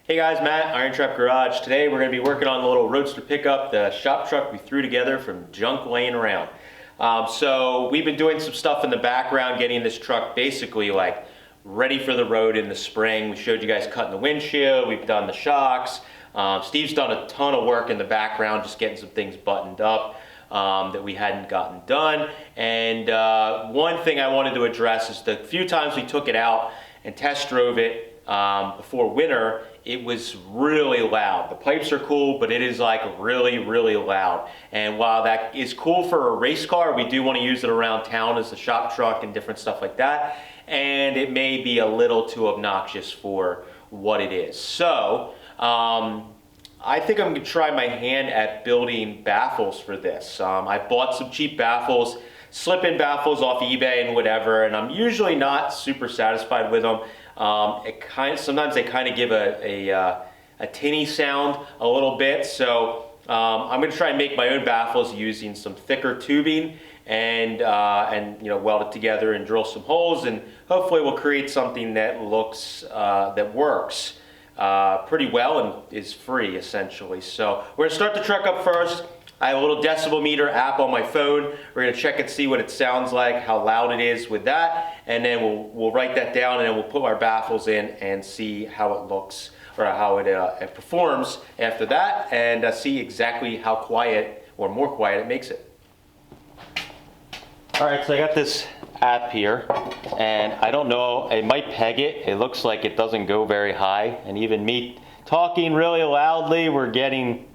Hey guys, Matt, IronTrap Garage. Today we're going to be working on the little Roadster pickup, the shop truck we threw together from junk laying around. So we've been doing some stuff in the background, getting this truck basically like ready for the road in the spring. We showed you guys cutting the windshield, we've done the shocks. Steve's done a ton of work in the background, just getting some things buttoned up that we hadn't gotten done. And one thing I wanted to address is the few times we took it out and test drove it before winter, it was really loud. The pipes are cool, but it is like really, really loud. And while that is cool for a race car, we do want to use it around town as a shop truck and different stuff like that. And it may be a little too obnoxious for what it is. So, I think I'm going to try my hand at building baffles for this. I bought some cheap baffles, slip-in baffles off eBay and whatever, and I'm usually not super satisfied with them. Sometimes they kind of give a tinny sound a little bit, so I'm going to try and make my own baffles using some thicker tubing and weld it together and drill some holes, and hopefully we'll create something that looks that works pretty well and is free essentially. So we're going to start the truck up first. I have a little decibel meter app on my phone. We're going to check and see what it sounds like, how loud it is with that, and then we'll write that down, and then we'll put our baffles in and see how it looks or how it performs after that, and see exactly how quiet or more quiet it makes it. All right, so I got this app here, and I don't know, it might peg it. It looks like it doesn't go very high, and even me talking really loudly, we're getting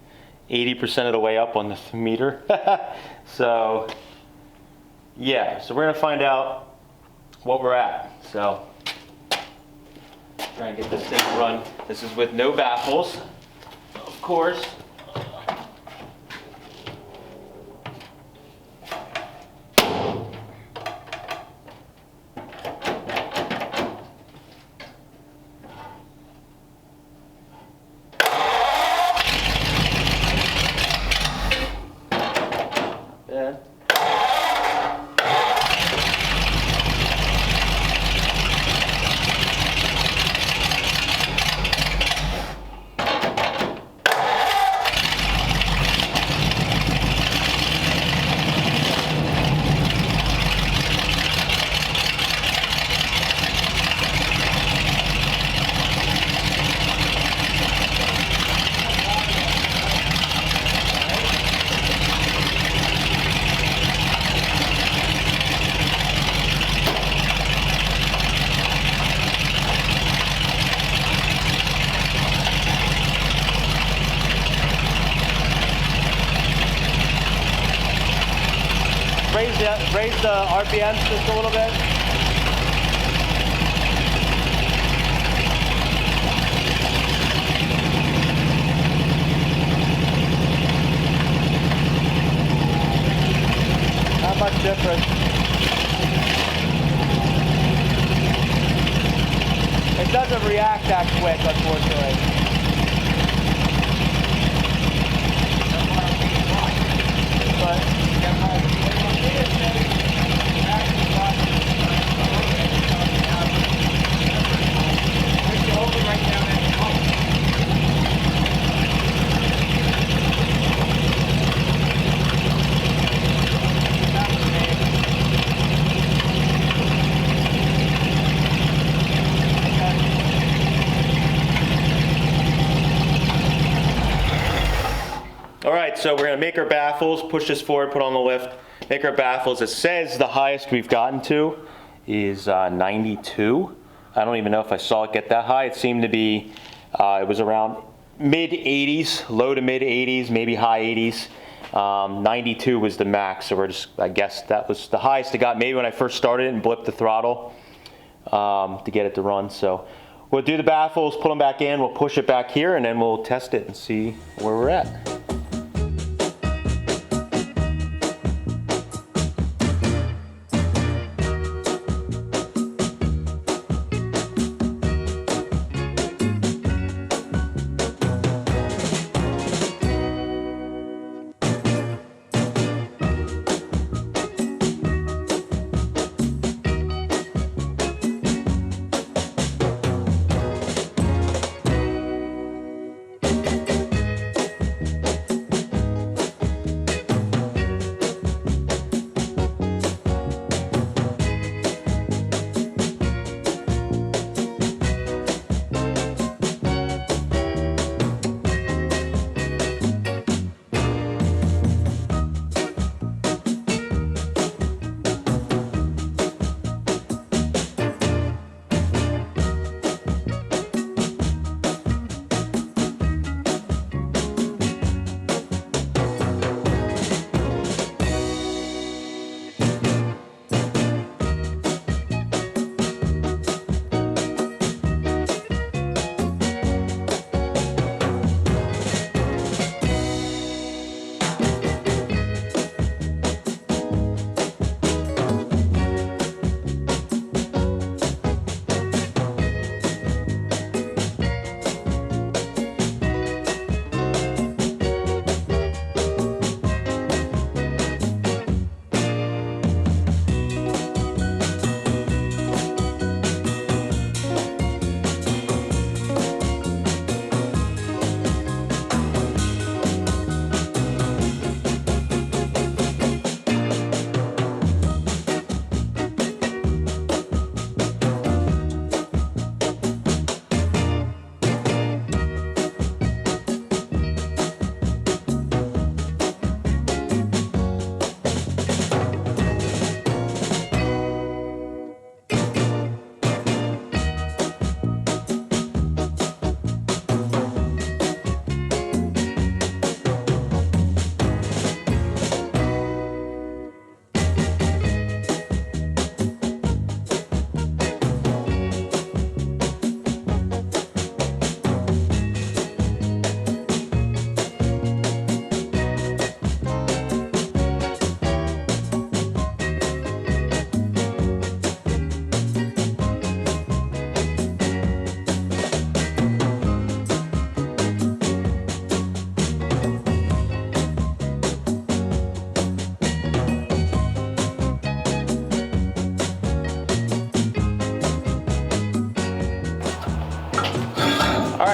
80% of the way up on the meter. So yeah, so we're gonna find out what we're at. So try and get this thing to run. This is with no baffles, of course. Raise the RPMs just a little bit. Not much difference. It doesn't react that quick, unfortunately. Alright, so we're going to make our baffles, push this forward, put on the lift, make our baffles. It says the highest we've gotten to is 92. I don't even know if I saw it get that high. It seemed to be, it was around mid 80s, low to mid 80s, maybe high 80s. 92 was the max, so we're just, I guess that was the highest it got maybe when I first started it and blipped the throttle to get it to run. So we'll do the baffles, put them back in, we'll push it back here, and then we'll test it and see where we're at.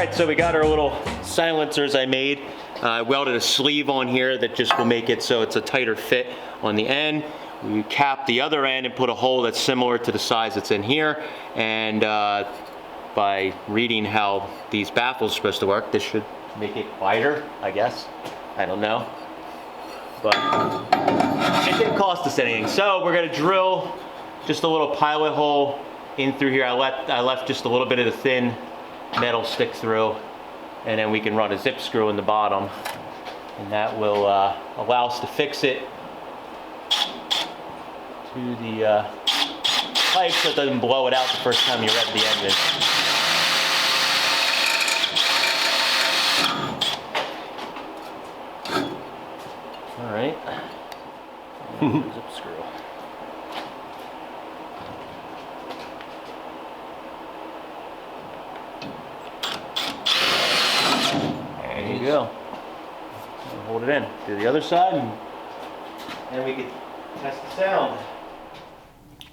right, so we got our little silencers I made. I welded a sleeve on here that just will make it so it's a tighter fit on the end. We cap the other end and put a hole that's similar to the size that's in here. And by reading how these baffles are supposed to work, this should make it wider, I guess. I don't know. But it didn't cost us anything. So we're gonna drill just a little pilot hole in through here. I left just a little bit of the thin metal stick through, and then we can run a zip screw in the bottom, and that will allow us to fix it to the pipe so it doesn't blow it out the first time you rev the engine. All right, zip screw. There you go. Hold it in. Do the other side, and we can test the sound.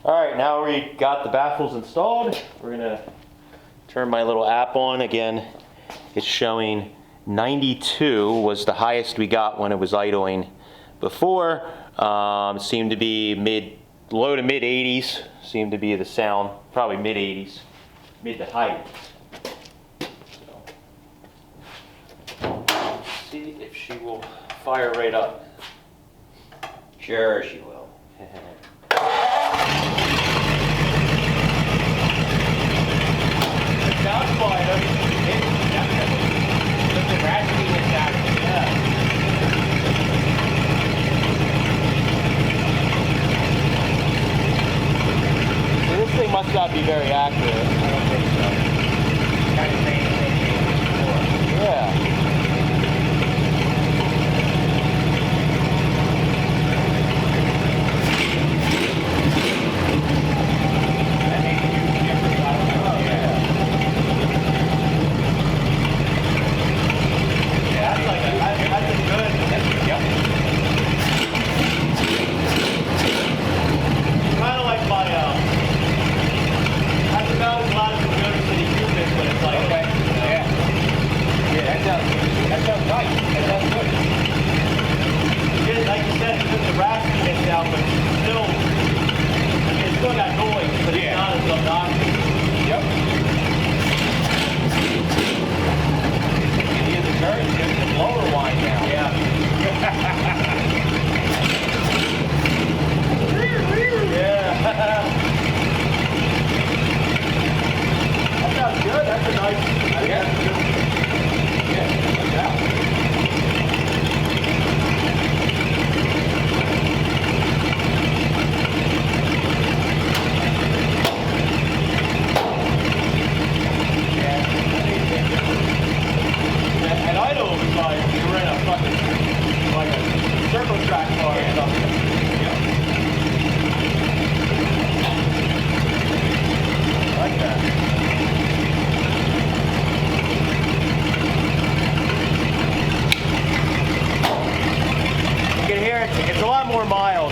All right, now we got the baffles installed. We're gonna turn my little app on again. It's showing 92 was the highest we got when it was idling before. It seemed to be low to mid 80s. Seemed to be the sound, probably mid 80s, mid to high 80s. So, see if she will fire right up. Sure she will. Sounds fine. Look at ratcheting this out. So this thing must not be very accurate. I don't think so. Kind of same thing before. Yeah. That makes a huge difference. I don't know. Yeah, that's a good. Yep. Kind of like my, that's about as loud as we go to City Cupid, but it's like, Okay. Yeah. Yeah, that sounds right. That sounds good. Good, like you said, it's the raspiness down, but still, I mean, it's still got noise, but it's not as obnoxious. Yep. It is a very good blower wine now. Yeah. Yeah. That sounds good. That's a nice. Yeah. Yeah, no doubt. And I know it was like you were in a fucking like a circle track car or something. I like that. You can hear it. It's a lot more mild.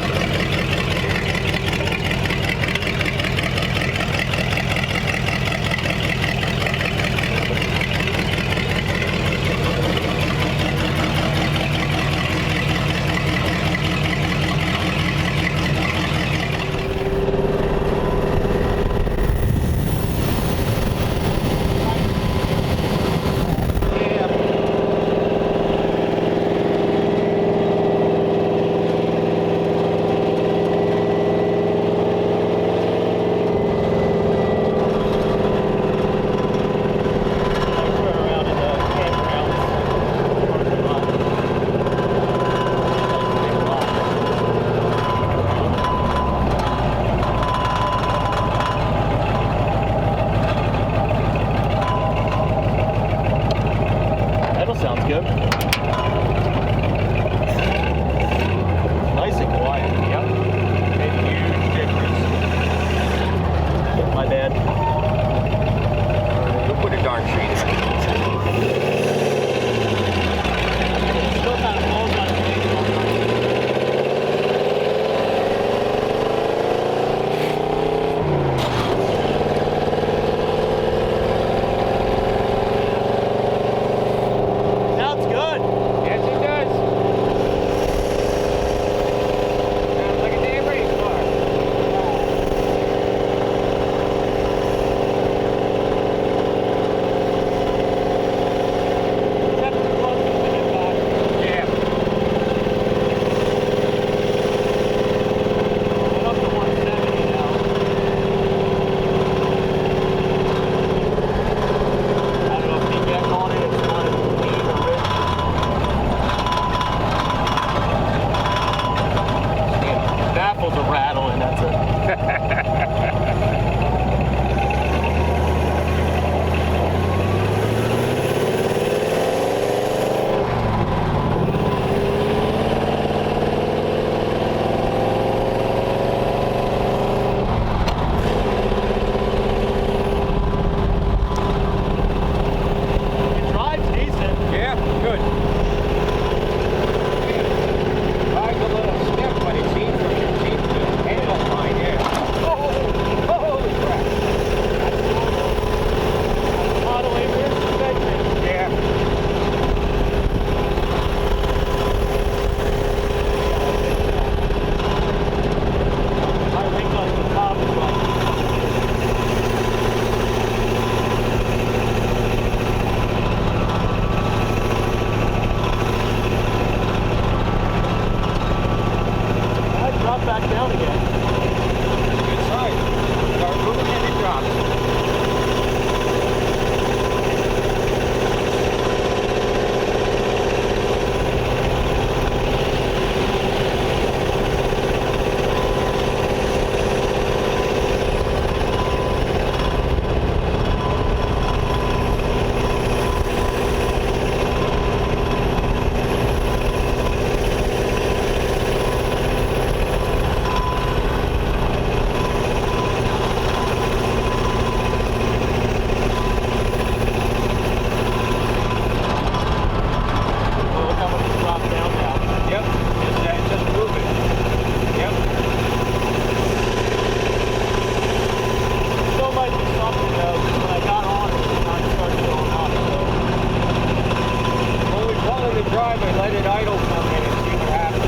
it idle for a minute and see what happens.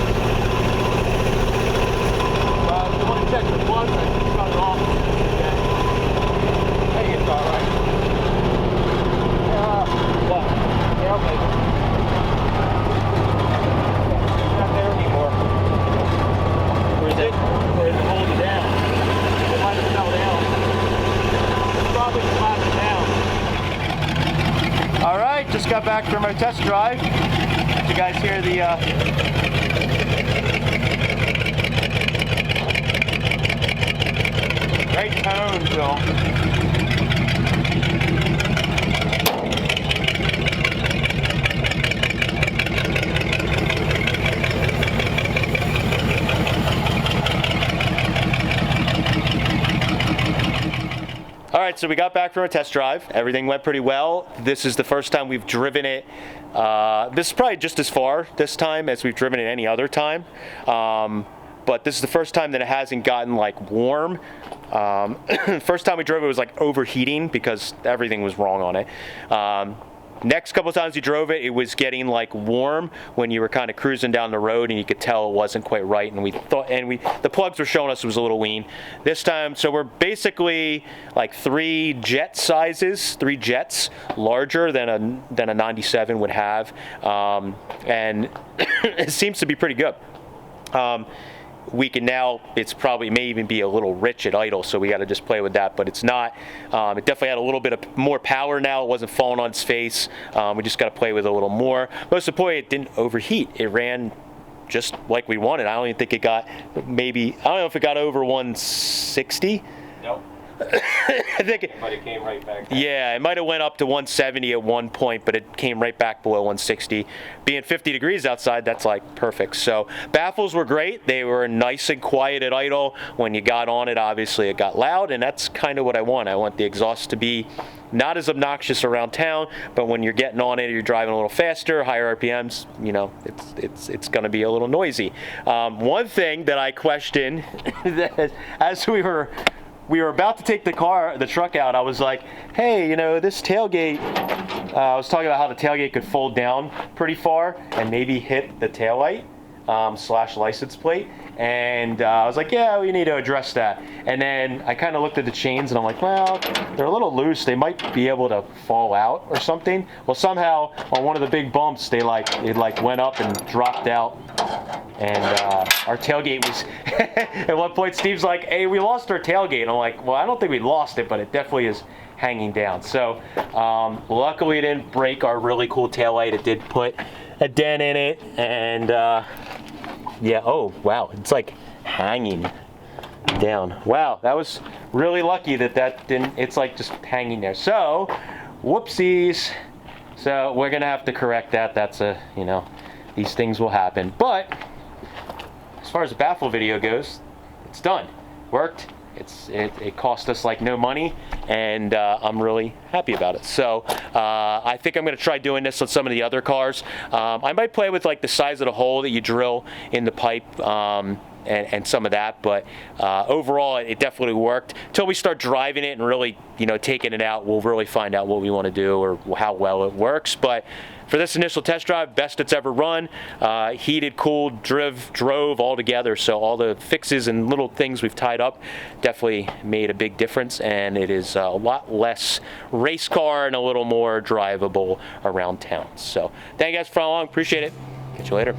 If you want to check the plugs, I just cut it off. I think it's alright. What? Tailgate. It's not there anymore. Or is it holding down? It might have fell down. It's probably slapping down. Alright, just got back from our test drive. Did you guys hear the great tone, Phil? All right, so we got back from our test drive. Everything went pretty well. This is the first time we've driven it. This is probably just as far this time as we've driven it any other time. But this is the first time that it hasn't gotten like warm. First time we drove it was like overheating because everything was wrong on it. Next couple of times you drove it, it was getting like warm when you were kind of cruising down the road, and you could tell it wasn't quite right. And the plugs were showing us it was a little lean. This time, so we're basically like 3 jet sizes, 3 jets larger than a 97 would have, and it seems to be pretty good. We can now, it's probably may even be a little rich at idle, so we got to just play with that, but it's not. It definitely had a little bit of more power now. It wasn't falling on its face. We just got to play with it a little more. Most importantly, it didn't overheat. It ran just like we wanted. I don't even think it got, maybe, I don't know if it got over 160. Nope. I think But it came right back down. Yeah, it might have went up to 170 at one point, but it came right back below 160. Being 50 degrees outside, that's like perfect. So baffles were great. They were nice and quiet at idle. When you got on it, obviously it got loud, and that's kind of what I want. I want the exhaust to be not as obnoxious around town, but when you're getting on it, you're driving a little faster, higher RPMs, you know, it's going to be a little noisy. One thing that I questioned as we were about to take the truck out, I was like, hey, you know, this tailgate, I was talking about how the tailgate could fold down pretty far and maybe hit the taillight / license plate. And I was like, yeah, we need to address that. And then I kind of looked at the chains and I'm like, well, they're a little loose. They might be able to fall out or something. Well, somehow on one of the big bumps, it went up and dropped out. And our tailgate was, at one point Steve's like, hey, we lost our tailgate. I'm like, well, I don't think we lost it, but it definitely is hanging down. So luckily it didn't break our really cool taillight. It did put a dent in it, and yeah, oh, wow, it's like hanging down. Wow, that was really lucky that didn't, it's like just hanging there. So, whoopsies. So we're gonna have to correct that. That's you know, these things will happen. But as far as the baffle video goes, it's done. Worked. It cost us like no money, and I'm really happy about it. So I think I'm going to try doing this on some of the other cars. I might play with like the size of the hole that you drill in the pipe and some of that, but overall it definitely worked. Until we start driving it and really, you know, taking it out, we'll really find out what we want to do or how well it works. But for this initial test drive, best it's ever run. Heated, cooled, drove all together. So all the fixes and little things we've tied up definitely made a big difference, and it is a lot less race car and a little more drivable around town. So thank you guys for following along. Appreciate it. Catch you later.